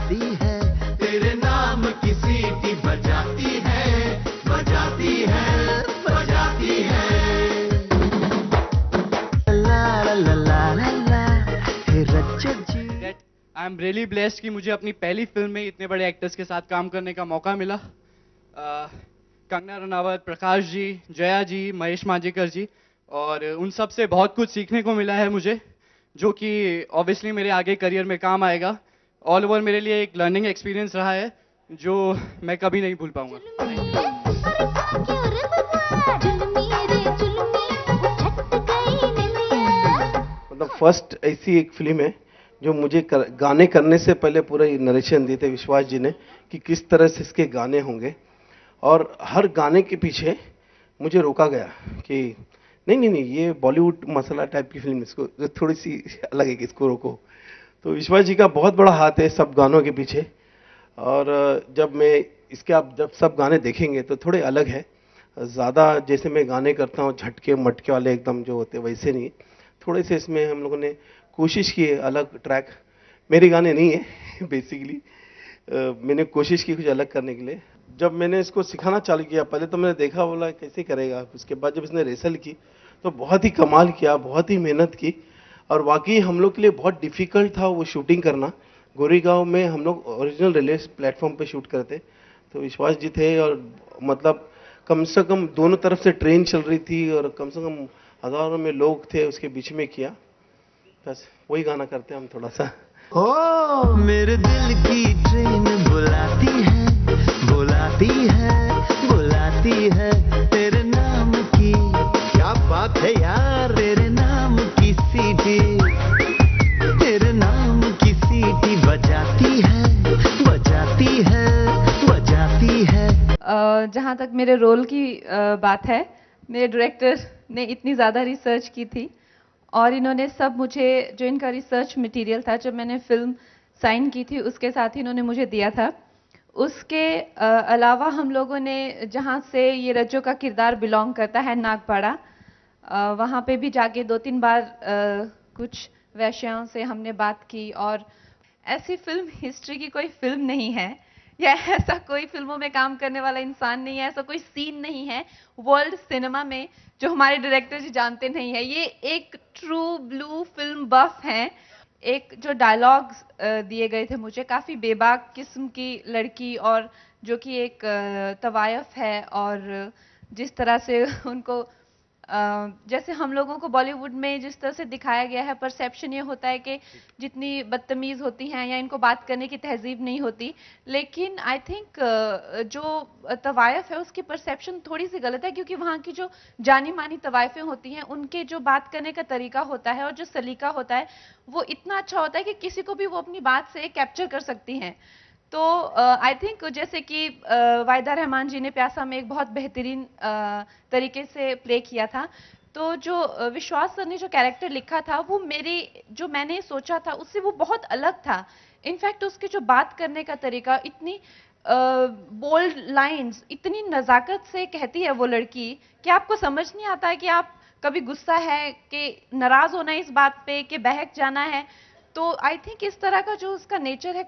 बजाती है, तेरे नाम की सीटी बजाती है, बजाती है, बजाती है। ला ला ला ला ला ला, हे रज्जत जी। आई एम रियली ब्लेस्ड कि मुझे अपनी पहली फिल्म में इतने बड़े एक्टर्स के साथ काम करने का मौका मिला। कंगना रनावत, प्रकाश जी, जया जी, महेश मांजरेकर जी, और उन सब से बहुत कुछ सीखने को मिला है मुझे, जो कि ऑब्वियसली मेरे आगे करियर में काम आएगा। ऑल ओवर मेरे लिए एक लर्निंग एक्सपीरियंस रहा है जो मैं कभी नहीं भूल पाऊंगा। मतलब फर्स्ट ऐसी एक फिल्म है जो मुझे गाने करने से पहले पूरा नरेशन दिए थे विश्वास जी ने कि किस तरह से इसके गाने होंगे, और हर गाने के पीछे मुझे रोका गया कि नहीं नहीं नहीं ये बॉलीवुड मसाला टाइप की फिल्म, इसको थोड़ी सी अलग है कि इसको रोको। तो विश्वास जी का बहुत बड़ा हाथ है सब गानों के पीछे, और जब मैं इसके आप जब सब गाने देखेंगे तो थोड़े अलग है, ज़्यादा जैसे मैं गाने करता हूँ झटके मटके वाले एकदम जो होते वैसे नहीं, थोड़े से इसमें हम लोगों ने कोशिश की है अलग ट्रैक। मेरे गाने नहीं है बेसिकली, मैंने कोशिश की कुछ अलग करने के लिए। जब मैंने इसको सिखाना चालू किया पहले तो मैंने देखा बोला कैसे करेगा, उसके बाद जब इसने रेसल की तो बहुत ही कमाल किया, बहुत ही मेहनत की, और वाकई हम लोग के लिए बहुत डिफिकल्ट था वो शूटिंग करना। गोरेगांव में हम लोग ओरिजिनल रेलवे प्लेटफॉर्म पे शूट करते, तो विश्वास जी थे, और मतलब कम से कम दोनों तरफ से ट्रेन चल रही थी और कम से कम हजारों में लोग थे, उसके बीच में किया। बस वही गाना करते हैं हम थोड़ा सा। ओ मेरे दिल की ट्रेन बुलाती है, बुलाती है, बुलाती है, तेरे नाम की, क्या बात है यार, तेरे नाम की सीटी, तेरे नाम की सीटी बजाती है, बजाती है, बजाती है। जहाँ तक मेरे रोल की बात है, मेरे डायरेक्टर ने इतनी ज़्यादा रिसर्च की थी, और इन्होंने सब मुझे जो इनका रिसर्च मटेरियल था जब मैंने फिल्म साइन की थी उसके साथ ही इन्होंने मुझे दिया था। उसके अलावा हम लोगों ने जहाँ से ये रज्जो का किरदार बिलोंग करता है नागपाड़ा, वहाँ पे भी जाके 2-3 बार कुछ वैश्याओं से हमने बात की, और ऐसी फिल्म हिस्ट्री की कोई फिल्म नहीं है, या ऐसा कोई फिल्मों में काम करने वाला इंसान नहीं है, ऐसा कोई सीन नहीं है वर्ल्ड सिनेमा में जो हमारे डायरेक्टर जी जानते नहीं है। ये एक ट्रू ब्लू फिल्म बफ हैं। एक जो डायलॉग्स दिए गए थे मुझे, काफ़ी बेबाक किस्म की लड़की, और जो कि एक तवायफ है, और जिस तरह से उनको जैसे हम लोगों को बॉलीवुड में जिस तरह से दिखाया गया है, परसेप्शन ये होता है कि जितनी बदतमीज होती हैं या इनको बात करने की तहजीब नहीं होती, लेकिन आई थिंक जो तवायफ है उसकी परसेप्शन थोड़ी सी गलत है, क्योंकि वहाँ की जो जानी मानी तवायफें होती हैं उनके जो बात करने का तरीका होता है और जो सलीका होता है वो इतना अच्छा होता है कि किसी को भी वो अपनी बात से कैप्चर कर सकती हैं। तो आई थिंक जैसे कि वाहिदा रहमान जी ने प्यासा में एक बहुत बेहतरीन तरीके से प्ले किया था, तो जो विश्वास सर ने जो कैरेक्टर लिखा था वो मेरी जो मैंने सोचा था उससे वो बहुत अलग था। इनफैक्ट उसके जो बात करने का तरीका, इतनी बोल्ड लाइंस, इतनी नज़ाकत से कहती है वो लड़की कि आपको समझ नहीं आता है कि आप कभी गुस्सा है कि नाराज़ होना है इस बात पे कि बहक जाना है। तो आई थिंक इस तरह का जो उसका नेचर है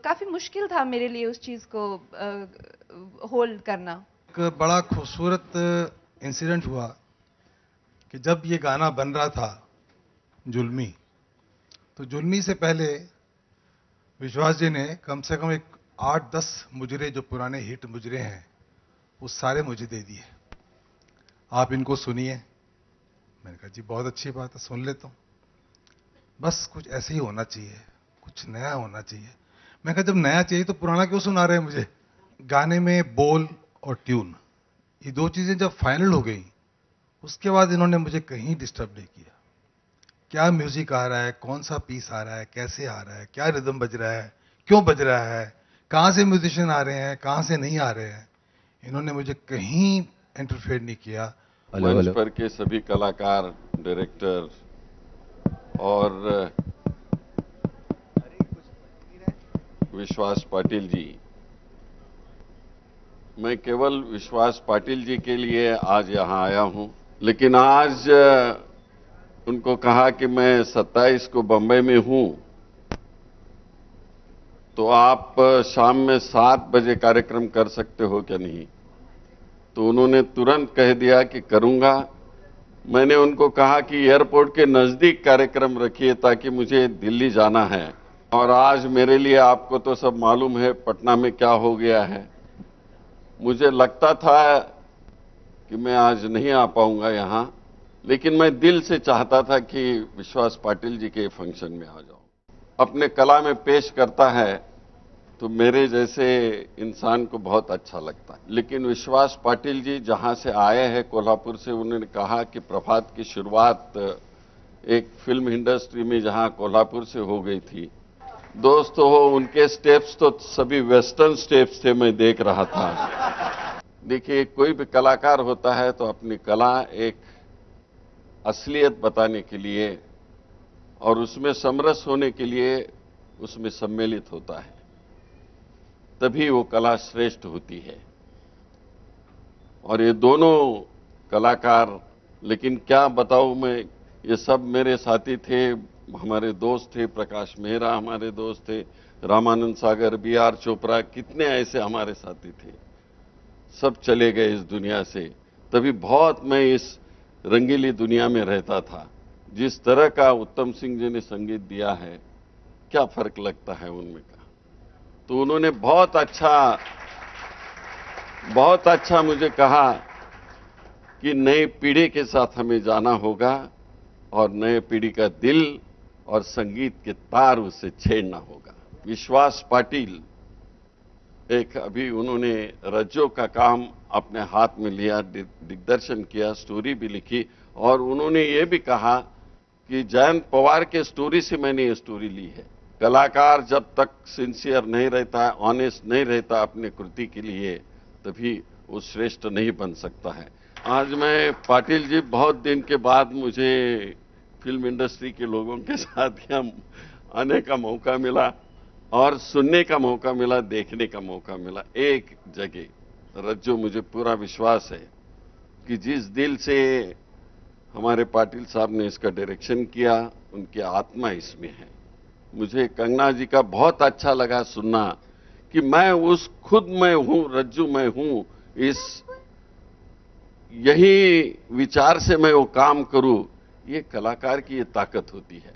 काफ़ी मुश्किल था मेरे लिए उस चीज़ को होल्ड करना। एक बड़ा खूबसूरत इंसिडेंट हुआ कि जब ये गाना बन रहा था जुल्मी, तो जुल्मी से पहले विश्वास जी ने कम से कम एक 8-10 मुजरे जो पुराने हिट मुजरे हैं वो सारे मुझे दे दिए, आप इनको सुनिए। मैंने कहा जी बहुत अच्छी बात है, सुन लेता हूँ, बस कुछ ऐसे ही होना चाहिए, कुछ नया होना चाहिए। मैं कहा जब नया चाहिए तो पुराना क्यों सुना रहे हैं मुझे। गाने में बोल और ट्यून, ये दो चीजें जब फाइनल हो गई उसके बाद इन्होंने मुझे कहीं डिस्टर्ब नहीं किया। क्या म्यूजिक आ रहा है, कौन सा पीस आ रहा है, कैसे आ रहा है, क्या रिदम बज रहा है, क्यों बज रहा है, कहाँ से म्यूजिशियन आ रहे हैं, कहाँ से नहीं आ रहे हैं, इन्होंने मुझे कहीं इंटरफेयर नहीं किया। मंच पर के सभी कलाकार, डायरेक्टर और विश्वास पाटिल जी, मैं केवल विश्वास पाटिल जी के लिए आज यहाँ आया हूँ, लेकिन आज उनको कहा कि मैं 27 को बंबई में हूँ तो आप शाम में 7 बजे कार्यक्रम कर सकते हो क्या नहीं? तो उन्होंने तुरंत कह दिया कि करूंगा। मैंने उनको कहा कि एयरपोर्ट के नजदीक कार्यक्रम रखिए ताकि मुझे दिल्ली जाना है। और आज मेरे लिए, आपको तो सब मालूम है पटना में क्या हो गया है। मुझे लगता था कि मैं आज नहीं आ पाऊंगा यहां, लेकिन मैं दिल से चाहता था कि विश्वास पाटिल जी के फंक्शन में आ जाऊं। अपने कला में पेश करता है तो मेरे जैसे इंसान को बहुत अच्छा लगता है। लेकिन विश्वास पाटिल जी जहां से आए हैं कोल्हापुर से, उन्होंने कहा कि प्रभात की शुरुआत एक फिल्म इंडस्ट्री में जहां कोल्हापुर से हो गई थी। दोस्तों, उनके स्टेप्स तो सभी वेस्टर्न स्टेप्स थे, मैं देख रहा था। देखिए, कोई भी कलाकार होता है तो अपनी कला एक असलियत बताने के लिए और उसमें समरस होने के लिए उसमें सम्मिलित होता है, तभी वो कला श्रेष्ठ होती है। और ये दोनों कलाकार, लेकिन क्या बताऊं मैं, ये सब मेरे साथी थे, हमारे दोस्त थे। प्रकाश मेहरा हमारे दोस्त थे, रामानंद सागर, B.R. चोपड़ा, कितने ऐसे हमारे साथी थे। सब चले गए इस दुनिया से। तभी बहुत मैं इस रंगीली दुनिया में रहता था। जिस तरह का उत्तम सिंह जी ने संगीत दिया है, क्या फर्क लगता है उनमें का। तो उन्होंने बहुत अच्छा मुझे कहा कि नई पीढ़ी के साथ हमें जाना होगा और नए पीढ़ी का दिल और संगीत के तार उसे छेड़ना होगा। विश्वास पाटिल एक, अभी उन्होंने रज्जो का काम अपने हाथ में लिया, दिग्दर्शन किया, स्टोरी भी लिखी, और उन्होंने ये भी कहा कि जयंत पवार के स्टोरी से मैंने ये स्टोरी ली है। कलाकार जब तक सिंसियर नहीं रहता है, ऑनेस्ट नहीं रहता अपने कृति के लिए, तभी वो श्रेष्ठ नहीं बन सकता है। आज मैं पाटिल जी, बहुत दिन के बाद मुझे फिल्म इंडस्ट्री के लोगों के साथ यहाँ आने का मौका मिला और सुनने का मौका मिला, देखने का मौका मिला। एक जगह रज्जो, मुझे पूरा विश्वास है कि जिस दिल से हमारे पाटिल साहब ने इसका डायरेक्शन किया, उनकी आत्मा इसमें है। मुझे कंगना जी का बहुत अच्छा लगा सुनना कि मैं खुद मैं हूं, रज्जू मैं हूं, यही विचार से मैं वो काम करूं। ये कलाकार की ये ताकत होती है।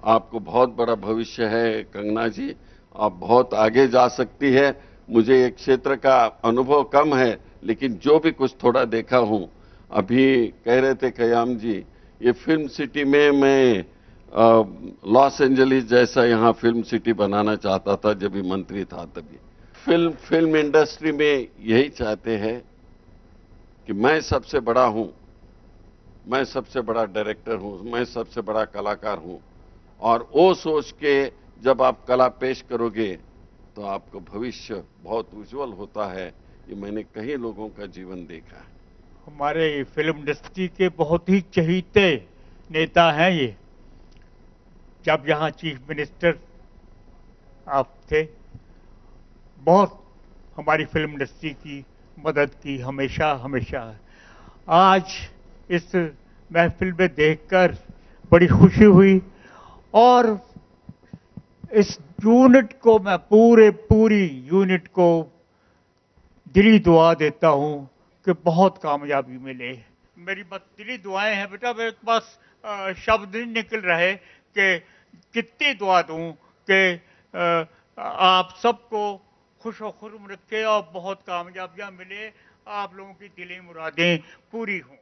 आपको बहुत बड़ा भविष्य है कंगना जी, आप बहुत आगे जा सकती है। मुझे एक क्षेत्र का अनुभव कम है, लेकिन जो भी कुछ थोड़ा देखा हूं, अभी कह रहे थे कयाम जी, ये फिल्म सिटी में मैं लॉस एंजलिस जैसा यहाँ फिल्म सिटी बनाना चाहता था जब भी मंत्री था। तभी फिल्म इंडस्ट्री में यही चाहते हैं कि मैं सबसे बड़ा हूं, मैं सबसे बड़ा डायरेक्टर हूं, मैं सबसे बड़ा कलाकार हूं। और वो सोच के जब आप कला पेश करोगे तो आपका भविष्य बहुत उज्जवल होता है। ये मैंने कई लोगों का जीवन देखा है। हमारे फिल्म इंडस्ट्री के बहुत ही चहीते नेता हैं ये। जब यहाँ चीफ मिनिस्टर आप थे, बहुत हमारी फिल्म इंडस्ट्री की मदद की, हमेशा हमेशा। आज इस महफिल में देखकर बड़ी खुशी हुई और इस यूनिट को मैं पूरी यूनिट को दिली दुआ देता हूं कि बहुत कामयाबी मिले। मेरी बस दिली दुआएं हैं बेटा, मेरे पास शब्द नहीं निकल रहे कि कितनी दुआ दूं कि आप सबको खुश व खुर्म रखे और बहुत कामयाबियां मिले, आप लोगों की दिली मुरादें पूरी हों।